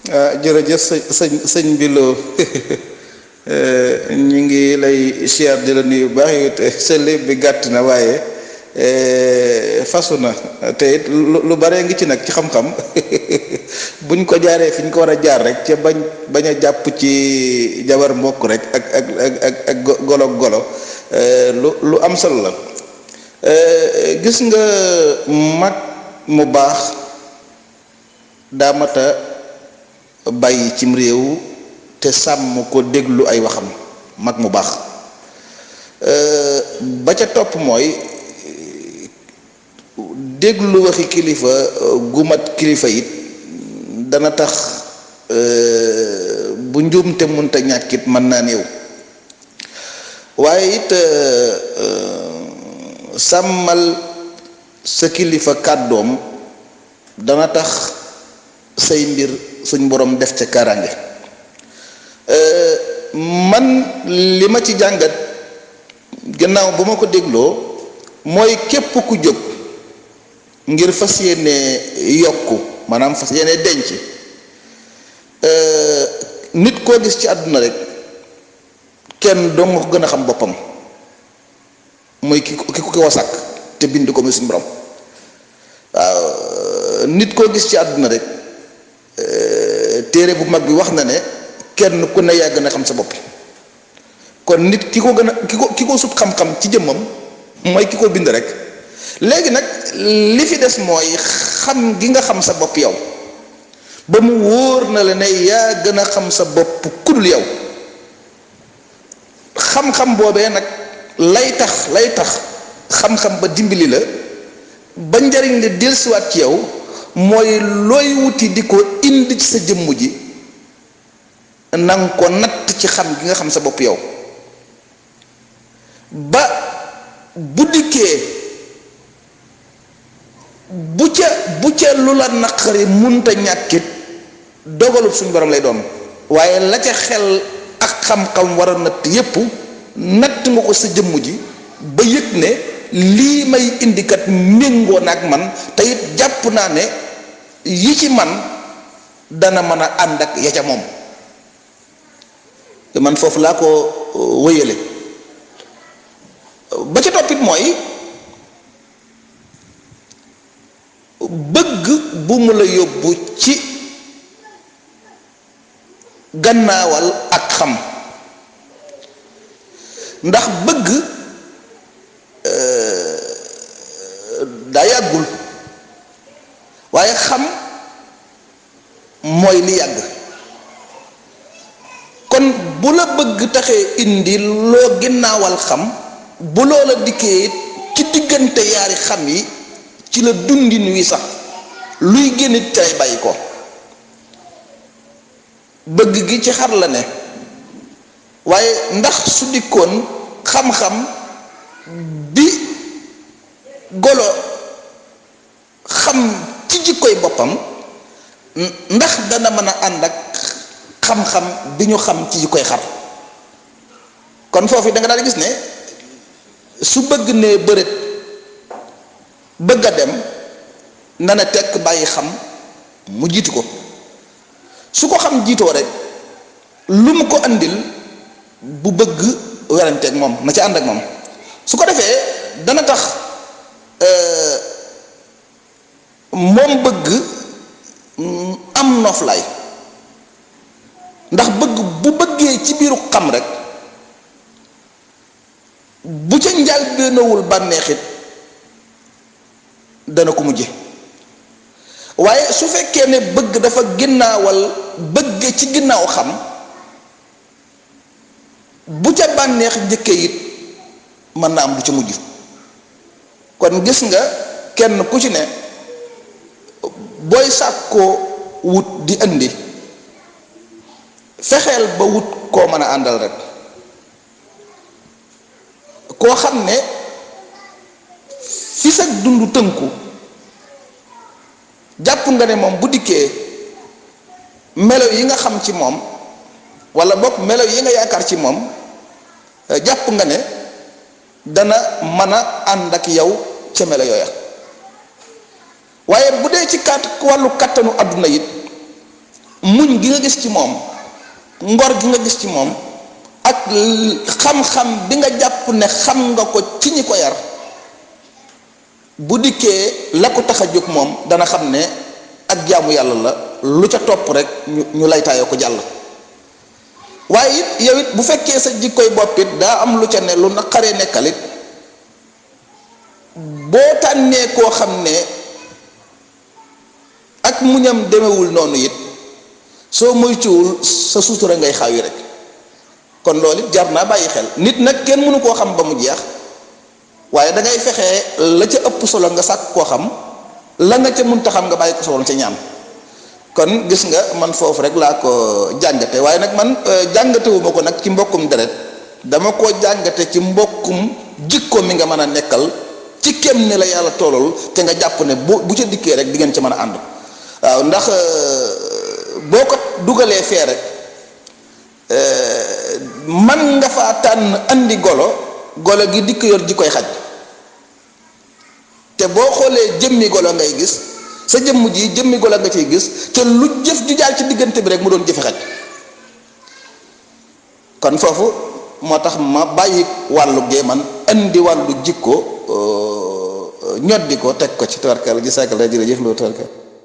jërëjëf sëñ Bilo ñu ngi lay siyaar di la nuyu bu baax yow te sa léeb bi gàtt na waaye fasu na te it lu bare ngi ci nag ci xam-xam buñ ko jaaree fi ñu ko war a jaar rek ca bañ a jàpp ci jabar mbokk rek ak golo lu am solo la. Gis nga mag mu baax daa mata bàyyi cim réew te sàmm ko déglu ay waxam. mag mu baax ba ca topp mooy déglu waxi kilifa gu mat kilifa it dana tax bu njuumte munta ñàkkit mën naa néew. waaye it sàmmal sa kilifa kàddoom dana tax say mbir suñ borom def ca kaaraange. man li ma ci jàngat gannaaw ba ma ko dégloo mooy képp ku jóg ngir fas yéene yokku maanaam fas yéene denc nit koo gis ci àdduna rek kenn doo nga ko gën a xam boppam mooy ki ko sàkk te bind ko muy suñu borom. waaw nit koo gis ci àdduna rek téere bu mag bi wax na ne kenn ku ne yaa gën a xam sa bopp. kon nit ki ko gën a ki ko sut xam-xam ci jëmmam mooy ki ko bind rek. léegi nag li fi des mooy xam gi nga xam sa bopp yow ba mu wóor na la ne yaa gën a xam sa bopp kudul yow. xam-xam boobee nag lay tax xam-xam ba dimbali la ba njariñ li dellusiwaat ci yow mooy looy wuti di ko indi ci sa jëmm ji nanga ko natt ci xam gi nga xam sa bopp yow ba bu dikkee bu ca lu la naqari munta ñàkkit dogalub suñu borom lay doon. waaye la ca xel ak xam-xam war a natt yépp natt nga ko sa jëmm ji ba yëg ne lii may indikat méngoo na ak man te it jàpp naa ne yi ci man dana mën a ànd ak ya ca moom. man foofu laa ko wëyale. ba ca toppit mooy bëgg bu mu la yóbbu ci gannaawal ak xam ndax bëgg daa yàggul waaye xam mooy li yàgg. kon bu la bëgg taxee indi loo ginnaawal xam bu loola dikkee ci diggante yaari xam yi ci la dundin wi sax luy génnit tay bàyyi ko. bëgg gi ci xar la ne waaye ndax su dikkoon xam-xam bi golo xam ci jikkoy boppam ndax dana mën a ànd ak xam-xam bi ñu xam ci jikkoy xar. kon foofu da nga daal gis ne su bëgg ne bërët bëgg a dem na ne tekk bàyyi xam mu jiitu ko. su ko xam jiitoo rek lu mu ko andil bu bëgg weranteeg moom na ci ànd ak moom. su ko defee dana tax moom bëgg am noflaay ndax bëgg bu bëggee ci biiru xam rek bu ca njaal beenawul bànneexit dana ko mujje. waaye su fekkee ne bëgg dafa ginnaawal bëgge ci ginnaaw xam bu ca bànneex njëkke it mën na am du ca mujj. kon gis nga kenn ku ci ne booy sàkkoo wut di indi fexeel ba wut koo mën a àndal rek koo xam ne fi sa dund tënku jàpp nga ne moom bu dikkee melo yi nga xam ci moom wala bokk melo yi nga yaakaar ci moom jàpp nga ne dana mën a ànd ak yow ca melo yooya. waaye bu dee ci wàllu kattanu àdduna it muñ gi nga gis ci moom, ngor gi nga gis ci moom, ak xam-xam bi nga jàpp ne xam nga ko ci ñi ko yar, bu dikkee la ko tax a jóg moom dana xam ne ak jaamu yàlla la, lu ca topp rek ñu lay taayoo ko jàll. waaye it yow it bu fekkee sa jikkoy bopp it daa am lu ca ne lu naqaree nekkalit, boo tànnee koo xam ne ak muñam demewul noonu it, soo moytuwul sa sutura ngay xaawi rek. kon loolu it jar naa bàyyi xel. nit nag kenn mënu koo xam ba mu jeex, waaye da ngay fexe la ca ëpp solo nga sàkk koo xam, la nga ca mënta xam nga bàyyi ko solo ca ñaan. kon gis nga man foofu rek laa ko jàngate, waaye nag man jàngatewuma ko nag ci mbokkum deret, dama koo jàngate ci mbokkum jikko mi nga mën a nekkal ci kem ni la yàlla toolal, te nga jàpp ne bu ca dikkee rek di ngeen ci mën a ànd. waaw, ndax boo ko dugalee fee rek man nga faa tànn andi golo gi dikk yor jikkoy xaj, te boo xoolee jëmmi golo ngay gis, sa jëmm ji jëmmi golo nga ciy gis, te lu jëf ju jaar ci diggante bi rek mu doon jëfi xaj. kon foofu moo tax ma bàyyi wàllu gee man andi wàllu jikko ñoddi ko teg ko ci tawarkal ji sàkkal la jërëjëf loo tawarkal